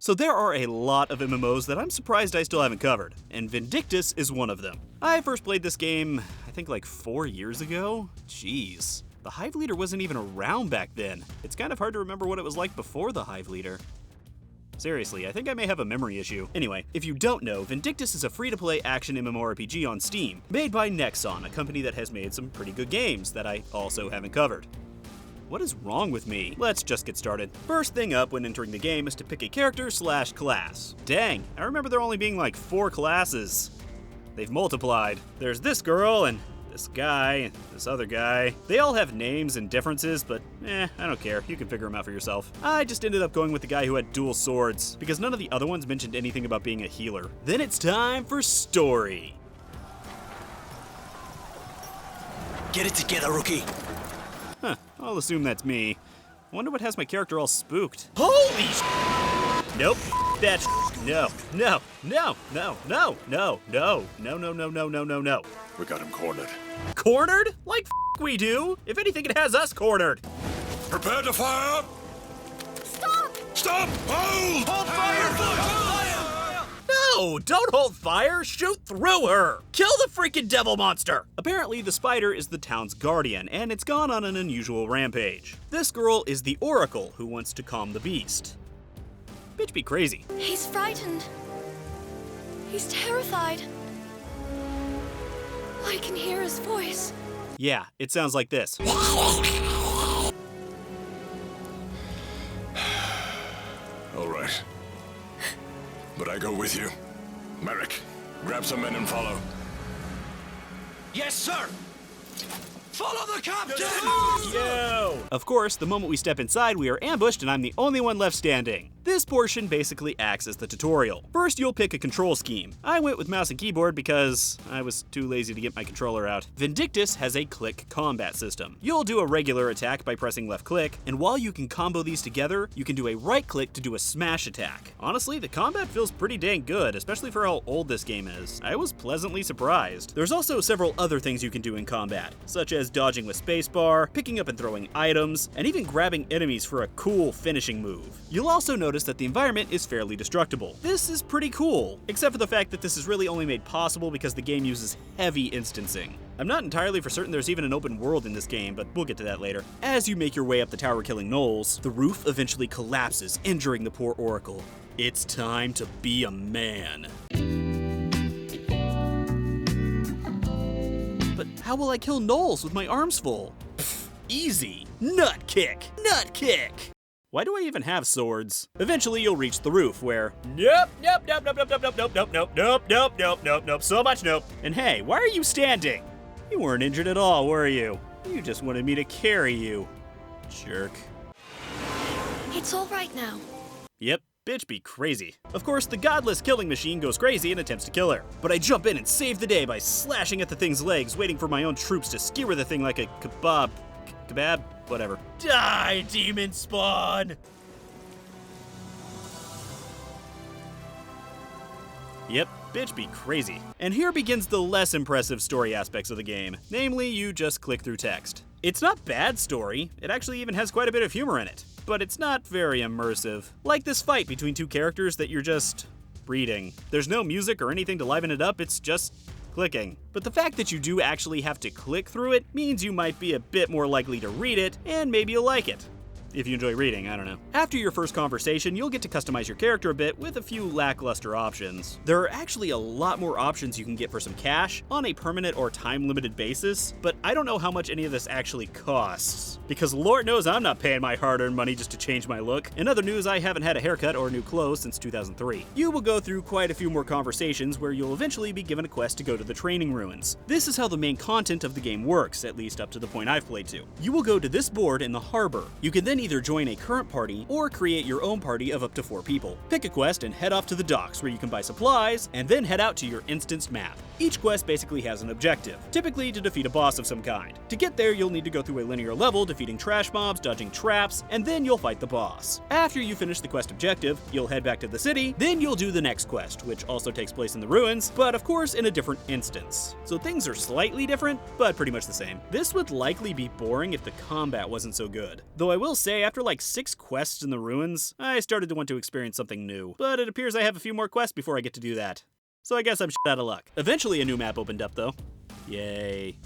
So there are a lot of MMOs that I'm surprised I still haven't covered, and Vindictus is one of them. I first played this game, I think like 4 years ago? Jeez. The HiveLeader wasn't even around back then. It's kind of hard to remember what it was like before the HiveLeader. Seriously, I think I may have a memory issue. Anyway, if you don't know, Vindictus is a free-to-play action MMORPG on Steam, made by Nexon, a company that has made some pretty good games that I also haven't covered. What is wrong with me? Let's just get started. First thing up when entering the game is to pick a character/class. Dang, I remember there only being like 4 classes. They've multiplied. There's this girl and this guy and this other guy. They all have names and differences, but I don't care. You can figure them out for yourself. I just ended up going with the guy who had dual swords, because none of the other ones mentioned anything about being a healer. Then it's time for story. Get it together, rookie. Huh, I'll assume that's me. I wonder what has my character all spooked. Holy sh! Nope. That's no. We got him cornered. Cornered? Like we do. If anything, it has us cornered. Prepare to fire! Stop! Stop! Hold! Hold fire! No, don't hold fire. Shoot through her. Kill the freaking devil monster. Apparently, the spider is the town's guardian, and it's gone on an unusual rampage. This girl is the Oracle, who wants to calm the beast. Bitch be crazy. He's frightened. He's terrified. I can hear his voice. Yeah, it sounds like this. All right. But I go with you. Merrick, grab some men and follow. Yes, sir! Follow the captain! Yo! Of course, the moment we step inside, we are ambushed and I'm the only one left standing. This portion basically acts as the tutorial. First, you'll pick a control scheme. I went with mouse and keyboard because I was too lazy to get my controller out. Vindictus has a click combat system. You'll do a regular attack by pressing left click, and while you can combo these together, you can do a right click to do a smash attack. Honestly, the combat feels pretty dang good, especially for how old this game is. I was pleasantly surprised. There's also several other things you can do in combat, such as dodging with spacebar, picking up and throwing items, and even grabbing enemies for a cool finishing move. You'll also notice that the environment is fairly destructible. This is pretty cool, except for the fact that this is really only made possible because the game uses heavy instancing. I'm not entirely for certain there's even an open world in this game, but we'll get to that later. As you make your way up the tower killing gnolls, the roof eventually collapses, injuring the poor Oracle. It's time to be a man. But how will I kill gnolls with my arms full? Pfft, easy. Nut kick! Nut kick! Why do I even have swords? Eventually you'll reach the roof where nope, so much nope. And hey, why are you standing? You weren't injured at all, were you? You just wanted me to carry you. Jerk. It's all right now. Yep, bitch be crazy. Of course, the godless killing machine goes crazy and attempts to kill her. But I jump in and save the day by slashing at the thing's legs, waiting for my own troops to skewer the thing like a kebab. Kebab? Whatever. Die, demon spawn! Yep, bitch be crazy. And here begins the less impressive story aspects of the game. Namely, you just click through text. It's not bad story. It actually even has quite a bit of humor in it. But it's not very immersive. Like this fight between 2 characters that you're just reading. There's no music or anything to liven it up, it's just clicking. But the fact that you do actually have to click through it means you might be a bit more likely to read it, and maybe you'll like it. If you enjoy reading, I don't know. After your first conversation, you'll get to customize your character a bit with a few lackluster options. There are actually a lot more options you can get for some cash on a permanent or time-limited basis, but I don't know how much any of this actually costs. Because Lord knows I'm not paying my hard-earned money just to change my look. In other news, I haven't had a haircut or new clothes since 2003. You will go through quite a few more conversations where you'll eventually be given a quest to go to the training ruins. This is how the main content of the game works, at least up to the point I've played to. You will go to this board in the harbor. You can then either join a current party or create your own party of up to 4 people. Pick a quest and head off to the docks where you can buy supplies and then head out to your instanced map. Each quest basically has an objective, typically to defeat a boss of some kind. To get there, you'll need to go through a linear level, defeating trash mobs, dodging traps, and then you'll fight the boss. After you finish the quest objective, you'll head back to the city, then you'll do the next quest, which also takes place in the ruins, but of course in a different instance. So things are slightly different, but pretty much the same. This would likely be boring if the combat wasn't so good. Though I will say, after like 6 quests in the ruins, I started to want to experience something new. But it appears I have a few more quests before I get to do that. So I guess I'm shit out of luck. Eventually a new map opened up though. Yay.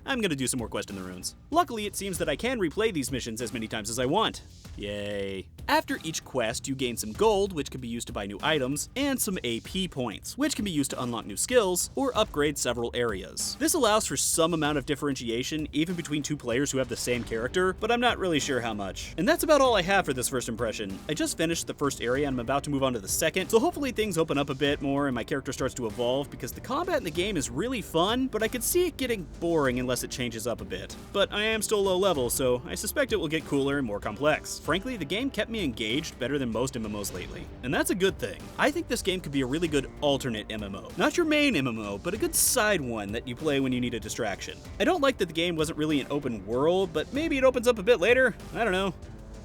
I'm gonna do some more quests in the ruins. Luckily, it seems that I can replay these missions as many times as I want. Yay. After each quest, you gain some gold, which can be used to buy new items, and some AP points, which can be used to unlock new skills or upgrade several areas. This allows for some amount of differentiation, even between 2 players who have the same character, but I'm not really sure how much. And that's about all I have for this first impression. I just finished the first area and I'm about to move on to the second, so hopefully things open up a bit more and my character starts to evolve, because the combat in the game is really fun, but I could see it getting boring unless it changes up a bit. But I am still low level, so I suspect it will get cooler and more complex. Frankly, the game kept me engaged better than most MMOs lately, and that's a good thing. I think this game could be a really good alternate MMO. Not your main MMO, but a good side one that you play when you need a distraction. I don't like that the game wasn't really an open world, but maybe it opens up a bit later? I don't know.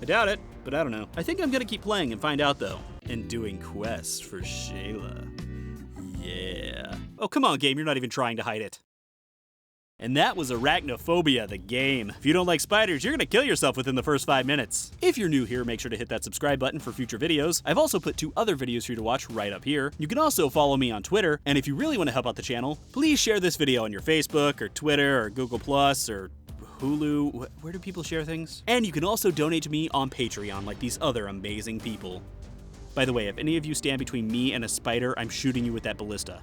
I doubt it, but I don't know. I think I'm gonna keep playing and find out though. And doing quests for Shayla. Yeah. Oh, come on, game, you're not even trying to hide it. And that was Arachnophobia, the game. If you don't like spiders, you're gonna kill yourself within the first 5 minutes. If you're new here, make sure to hit that subscribe button for future videos. I've also put 2 other videos for you to watch right up here. You can also follow me on Twitter, and if you really want to help out the channel, please share this video on your Facebook, or Twitter, or Google+, or Hulu. Where do people share things? And you can also donate to me on Patreon like these other amazing people. By the way, if any of you stand between me and a spider, I'm shooting you with that ballista.